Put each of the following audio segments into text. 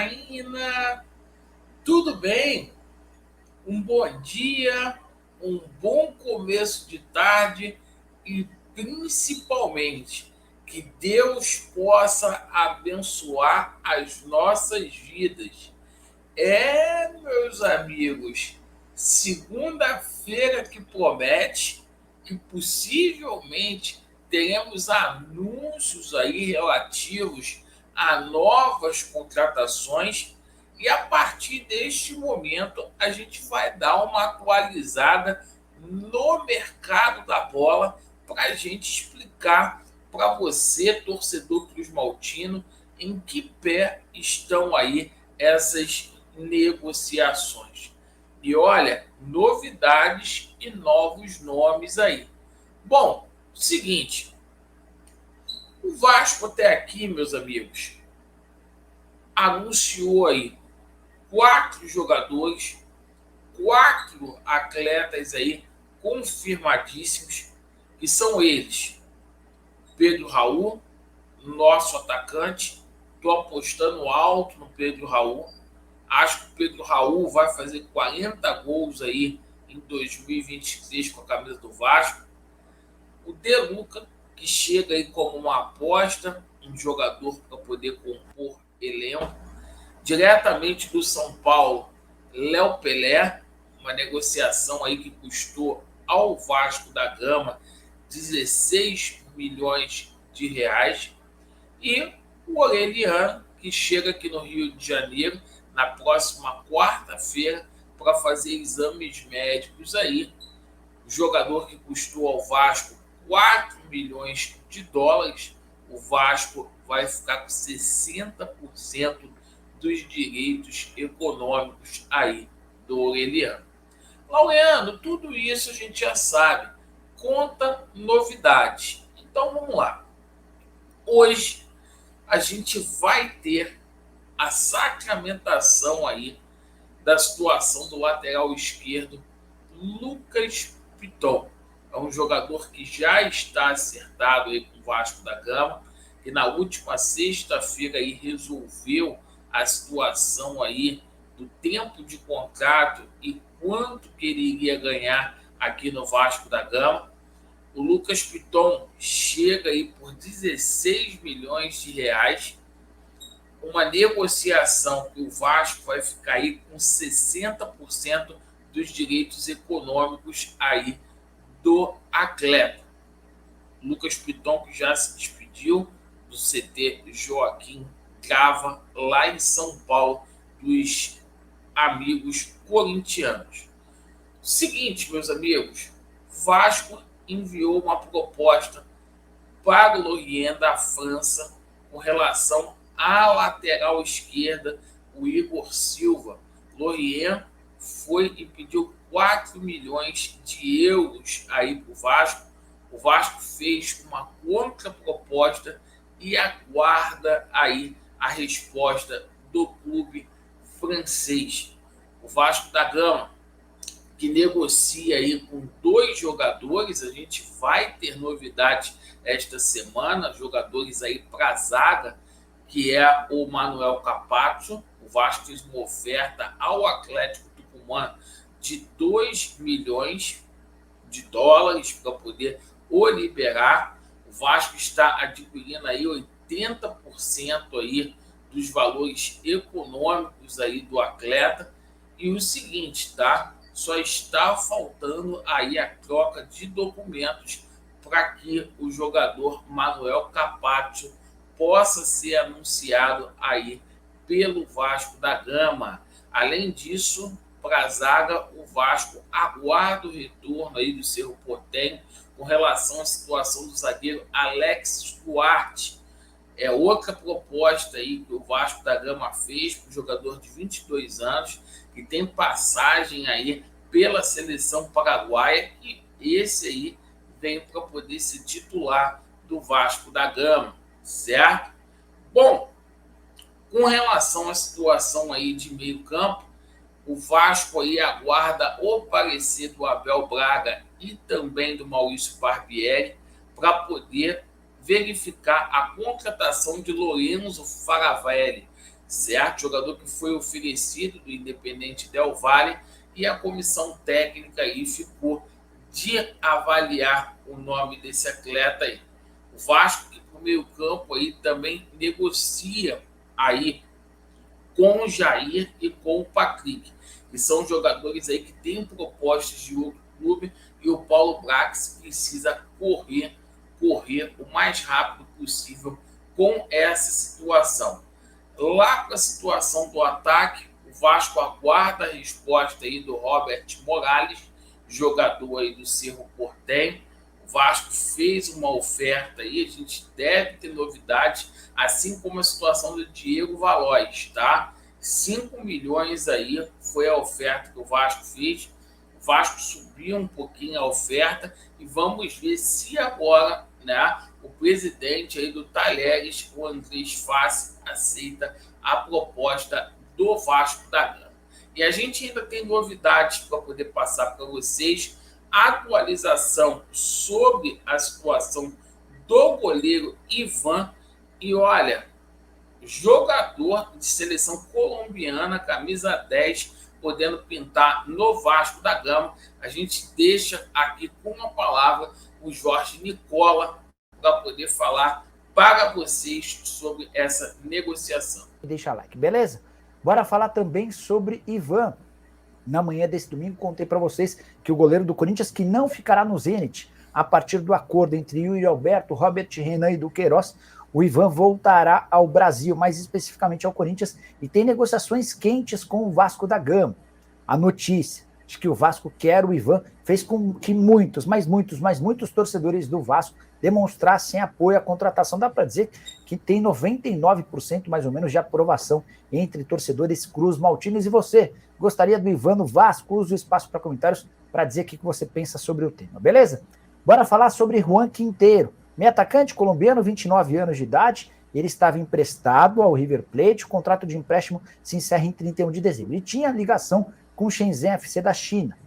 Janaína, tudo bem? Um bom dia, um bom começo de tarde e principalmente que Deus possa abençoar as nossas vidas. Meus amigos, segunda-feira que promete que possivelmente teremos anúncios aí relativos a novas contratações e a partir deste momento a gente vai dar uma atualizada no mercado da bola para a gente explicar para você, torcedor cruz-maltino, em que pé estão aí essas negociações. E olha, novidades e novos nomes aí. Bom, seguinte, o Vasco até aqui, meus amigos, anunciou aí 4 jogadores, 4 atletas aí confirmadíssimos, que são eles: Pedro Raul, nosso atacante. Estou apostando alto no Pedro Raul. Acho que o Pedro Raul vai fazer 40 gols aí em 2023 com a camisa do Vasco. O De Luca, que chega aí como uma aposta, um jogador para poder compor elenco. Diretamente do São Paulo, Léo Pelé, uma negociação aí que custou ao Vasco da Gama 16 milhões de reais. E o Aureliano, que chega aqui no Rio de Janeiro na próxima quarta-feira para fazer exames médicos aí. O jogador que custou ao Vasco 4 milhões de dólares, o Vasco vai ficar com 60% dos direitos econômicos aí do Aureliano. Laureano, tudo isso a gente já sabe. Conta novidades. Então vamos lá. Hoje a gente vai ter a sacramentação aí da situação do lateral esquerdo Lucas Piton. É um jogador que já está acertado aí com o Vasco da Gama, que na última sexta-feira aí resolveu a situação aí do tempo de contrato e quanto que ele iria ganhar aqui no Vasco da Gama. O Lucas Piton chega aí por 16 milhões de reais, uma negociação que o Vasco vai ficar aí com 60% dos direitos econômicos aí do atleta. Lucas Piton, que já se despediu do CT Joaquim Grava, lá em São Paulo, dos amigos corintianos. Seguinte, meus amigos, Vasco enviou uma proposta para o Lorient da França com relação à lateral esquerda, o Igor Silva. Lorient foi e pediu 4 milhões de euros aí para o Vasco. O Vasco fez uma contraproposta e aguarda aí a resposta do clube francês. O Vasco da Gama, que negocia aí com 2 jogadores, a gente vai ter novidades esta semana, jogadores aí para a zaga, que é o Manuel Capazzo. O Vasco fez uma oferta ao Atlético Tucumã de 2 milhões de dólares para poder o liberar. O Vasco está adquirindo aí 80% aí dos valores econômicos aí do atleta. E o seguinte, tá? Só está faltando aí a troca de documentos para que o jogador Manuel Capazzo possa ser anunciado aí pelo Vasco da Gama. Além disso, para a zaga, o Vasco aguarda o retorno aí do Cerro Porteño com relação à situação do zagueiro Alex Duarte. É outra proposta aí que o Vasco da Gama fez para o jogador de 22 anos, que tem passagem aí pela seleção paraguaia, e esse aí vem para poder ser titular do Vasco da Gama, certo? Bom, com relação à situação aí de meio campo, o Vasco aí aguarda o parecer do Abel Braga e também do Maurício Barbieri para poder verificar a contratação de Lorenzo Faravelli. certo? Jogador que foi oferecido do Independente Del Valle, e a comissão técnica aí ficou de avaliar o nome desse atleta aí. O Vasco, que pro meio campo aí também negocia aí com o Jair e com o Patrick, que são jogadores aí que têm propostas de outro clube, e o Paulo Brax precisa correr o mais rápido possível com essa situação. Lá para a situação do ataque, o Vasco aguarda a resposta aí do Robert Morales, jogador aí do Cerro Porteño. O Vasco fez uma oferta aí, a gente deve ter novidades, assim como a situação do Diego Valois, tá? 5 milhões aí foi a oferta que o Vasco fez. O Vasco subiu um pouquinho a oferta e vamos ver se agora, né, o presidente aí do Talheres, o Andrés Fassi, aceita a proposta do Vasco da Gama. E a gente ainda tem novidades para poder passar para vocês, atualização sobre a situação do goleiro Ivan. E olha, jogador de seleção colombiana, camisa 10, podendo pintar no Vasco da Gama. A gente deixa aqui com a palavra o Jorge Nicola para poder falar para vocês sobre essa negociação. Deixa like, beleza? Bora falar também sobre Ivan. Na manhã desse domingo, contei para vocês que o goleiro do Corinthians, que não ficará no Zenit, a partir do acordo entre Yuri Alberto, Robert Renan e Duqueiroz, o Ivan voltará ao Brasil, mais especificamente ao Corinthians, e tem negociações quentes com o Vasco da Gama. A notícia de que o Vasco quer o Ivan fez com que muitos torcedores do Vasco demonstrassem apoio à contratação. Dá para dizer que tem 99% mais ou menos de aprovação entre torcedores cruz maltinos. E você, gostaria do Ivan no Vasco? Use o espaço para comentários para dizer o que você pensa sobre o tema, beleza? Bora falar sobre Juan Quinteiro, meio atacante colombiano, 29 anos de idade. Ele estava emprestado ao River Plate, o contrato de empréstimo se encerra em 31 de dezembro. E tinha ligação com o Shenzhen FC da China.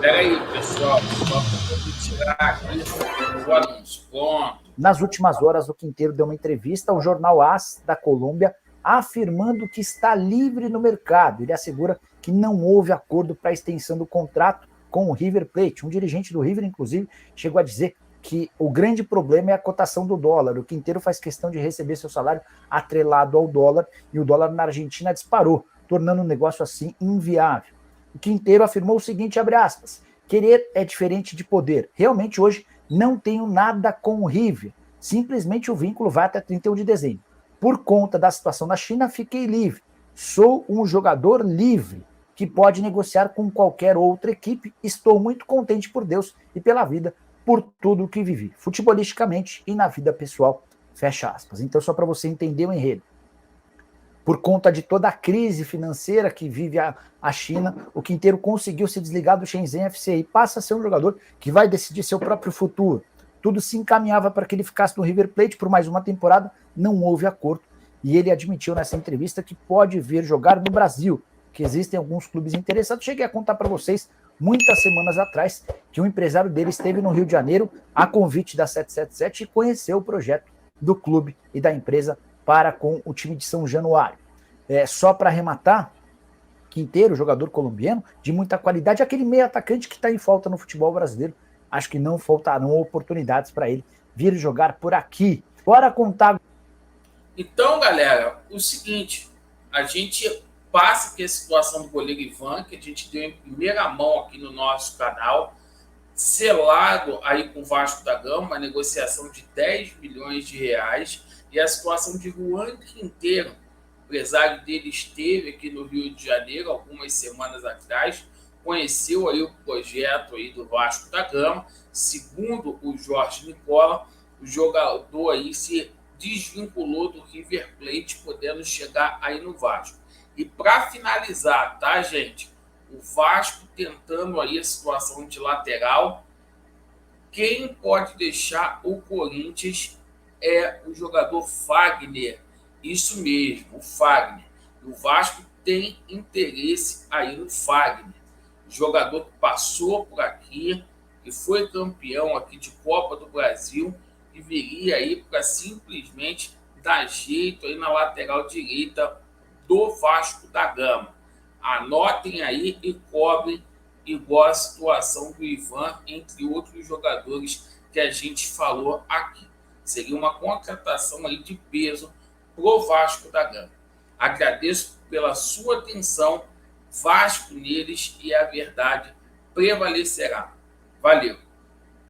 Peraí, pessoal, só para tirar aqui o anúncio. Pronto. Nas últimas horas, o Quinteiro deu uma entrevista ao jornal AS da Colômbia, afirmando que está livre no mercado. Ele assegura que não houve acordo para a extensão do contrato com o River Plate. Um dirigente do River, inclusive, chegou a dizer que o grande problema é a cotação do dólar. O Quinteiro faz questão de receber seu salário atrelado ao dólar, e o dólar na Argentina disparou, tornando o negócio assim inviável. O Quinteiro afirmou o seguinte, abre aspas, querer é diferente de poder. Realmente hoje não tenho nada com o River, simplesmente o vínculo vai até 31 de dezembro. Por conta da situação na China, fiquei livre. Sou um jogador livre, que pode negociar com qualquer outra equipe. Estou muito contente por Deus e pela vida, por tudo o que vivi, futebolisticamente e na vida pessoal, fecha aspas. Então, só para você entender o enredo. Por conta de toda a crise financeira que vive a China, o Quinteiro conseguiu se desligar do Shenzhen FC e passa a ser um jogador que vai decidir seu próprio futuro. Tudo se encaminhava para que ele ficasse no River Plate por mais uma temporada, não houve acordo, e ele admitiu nessa entrevista que pode vir jogar no Brasil, que existem alguns clubes interessados. Cheguei a contar para vocês muitas semanas atrás que um empresário dele esteve no Rio de Janeiro a convite da 777 e conheceu o projeto do clube e da empresa para com o time de São Januário. Só para arrematar, Quinteiro, jogador colombiano de muita qualidade, aquele meio atacante que está em falta no futebol brasileiro. Acho que não faltarão oportunidades para ele vir jogar por aqui. Bora contar. Então, galera, o seguinte, a gente passa aqui a situação do goleiro Ivan, que a gente deu em primeira mão aqui no nosso canal, selado aí com o Vasco da Gama, uma negociação de 10 milhões de reais, e a situação de Juan Quinteiro, o empresário dele esteve aqui no Rio de Janeiro algumas semanas atrás, conheceu aí o projeto aí do Vasco da Gama. Segundo o Jorge Nicola, o jogador aí se desvinculou do River Plate, podendo chegar aí no Vasco. E para finalizar, tá, gente? O Vasco tentando aí a situação de lateral. Quem pode deixar o Corinthians é o jogador Fagner. Isso mesmo, o Fagner. O Vasco tem interesse aí no Fagner. Jogador que passou por aqui, que foi campeão aqui de Copa do Brasil, que viria aí para simplesmente dar jeito aí na lateral direita do Vasco da Gama. Anotem aí e cobrem igual a situação do Ivan, entre outros jogadores que a gente falou aqui. Seria uma contratação aí de peso pro Vasco da Gama. Agradeço pela sua atenção. Vasco neles e a verdade prevalecerá. Valeu!